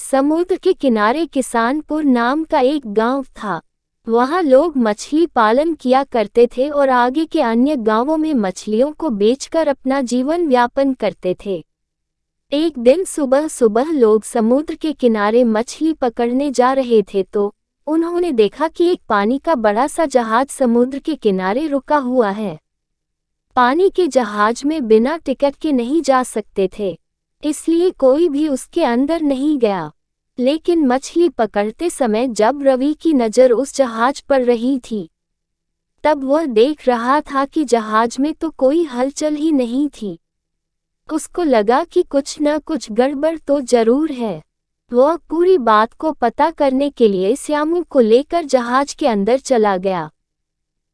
समुद्र के किनारे किसानपुर नाम का एक गांव था। वहां लोग मछली पालन किया करते थे और आगे के अन्य गांवों में मछलियों को बेचकर अपना जीवन यापन करते थे। एक दिन सुबह सुबह लोग समुद्र के किनारे मछली पकड़ने जा रहे थे तो उन्होंने देखा कि एक पानी का बड़ा सा जहाज समुद्र के किनारे रुका हुआ है। पानी के जहाज में बिना टिकट के नहीं जा सकते थे, इसलिए कोई भी उसके अंदर नहीं गया। लेकिन मछली पकड़ते समय जब रवि की नज़र उस जहाज पर रही थी, तब वह देख रहा था कि जहाज में तो कोई हलचल ही नहीं थी। उसको लगा कि कुछ न कुछ गड़बड़ तो जरूर है। वह पूरी बात को पता करने के लिए श्यामू को लेकर जहाज के अंदर चला गया।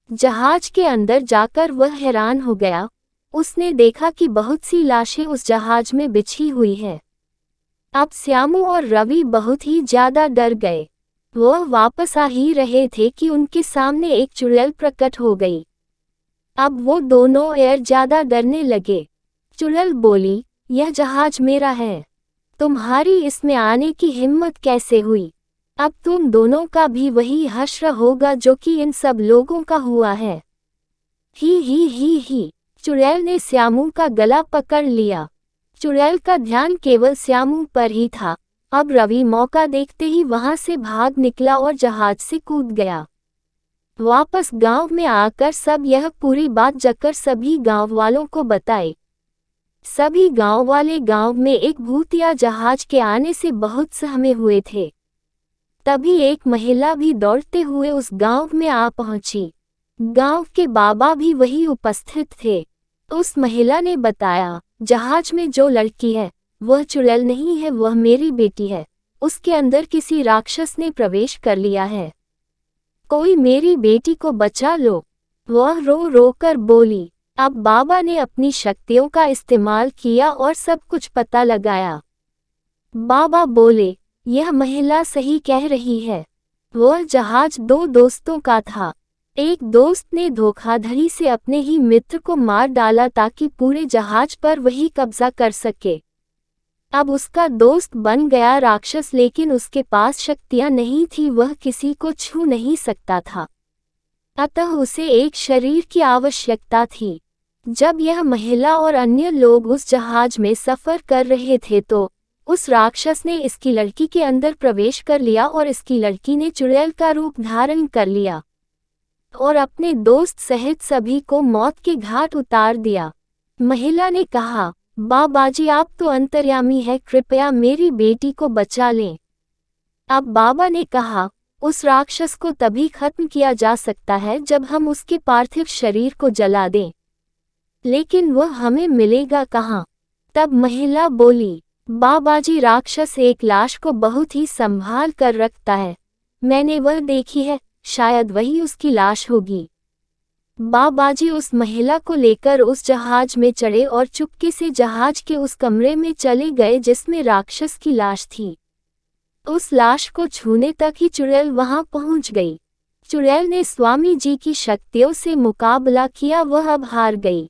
जहाज के अंदर जाकर वह हैरान हो गया। उसने देखा कि बहुत सी लाशें उस जहाज में बिछी हुई है। अब श्यामू और रवि बहुत ही ज्यादा डर गए। वह वापस आ ही रहे थे कि उनके सामने एक चुड़ैल प्रकट हो गई। अब वो दोनों और ज्यादा डरने लगे। चुड़ैल बोली, यह जहाज मेरा है, तुम्हारी इसमें आने की हिम्मत कैसे हुई? अब तुम दोनों का भी वही हश्र होगा जो कि इन सब लोगों का हुआ है। ही। चुड़ैल ने श्यामू का गला पकड़ लिया। चुड़ैल का ध्यान केवल श्यामू पर ही था। अब रवि मौका देखते ही वहां से भाग निकला और जहाज से कूद गया। वापस गांव में आकर सब यह पूरी बात जकर सभी गांव वालों को बताई। सभी गांव वाले गांव में एक भूतिया जहाज के आने से बहुत सहमे हुए थे। तभी एक महिला भी दौड़ते हुए उस गांव में आ पहुंची। गांव के बाबा भी वही उपस्थित थे। उस महिला ने बताया, जहाज में जो लड़की है वह चुड़ैल नहीं है, वह मेरी बेटी है। उसके अंदर किसी राक्षस ने प्रवेश कर लिया है। कोई मेरी बेटी को बचा लो। वह रो रो कर बोली। अब बाबा ने अपनी शक्तियों का इस्तेमाल किया और सब कुछ पता लगाया। बाबा बोले, यह महिला सही कह रही है। वह जहाज दो दोस्तों का था। एक दोस्त ने धोखाधड़ी से अपने ही मित्र को मार डाला ताकि पूरे जहाज पर वही कब्जा कर सके। अब उसका दोस्त बन गया राक्षस, लेकिन उसके पास शक्तियां नहीं थी, वह किसी को छू नहीं सकता था। अतः उसे एक शरीर की आवश्यकता थी। जब यह महिला और अन्य लोग उस जहाज में सफर कर रहे थे तो उस राक्षस ने इसकी लड़की के अंदर प्रवेश कर लिया और इसकी लड़की ने चुड़ैल का रूप धारण कर लिया और अपने दोस्त सहित सभी को मौत के घाट उतार दिया। महिला ने कहा, बाबाजी आप तो अंतर्यामी है, कृपया मेरी बेटी को बचा लें। अब बाबा ने कहा, उस राक्षस को तभी खत्म किया जा सकता है जब हम उसके पार्थिव शरीर को जला दें, लेकिन वह हमें मिलेगा कहाँ? तब महिला बोली, बाबाजी राक्षस एक लाश को बहुत ही संभाल कर रखता है। मैंने वह देखी है, शायद वही उसकी लाश होगी। बाबाजी उस महिला को लेकर उस जहाज में चढ़े और चुपके से जहाज के उस कमरे में चले गए जिसमें राक्षस की लाश थी। उस लाश को छूने तक ही चुड़ैल वहां पहुंच गई। चुड़ैल ने स्वामी जी की शक्तियों से मुकाबला किया, वह अब हार गई।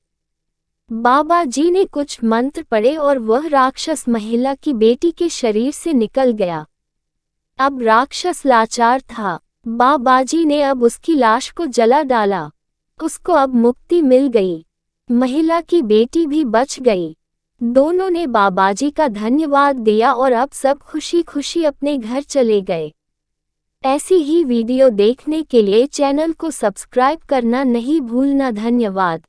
बाबा जी ने कुछ मंत्र पढ़े और वह राक्षस महिला की बेटी के शरीर से निकल गया। अब राक्षस लाचार था। बाबाजी ने अब उसकी लाश को जला डाला। उसको अब मुक्ति मिल गई। महिला की बेटी भी बच गई। दोनों ने बाबाजी का धन्यवाद दिया और अब सब खुशी खुशी अपने घर चले गए। ऐसी ही वीडियो देखने के लिए चैनल को सब्सक्राइब करना नहीं भूलना। धन्यवाद।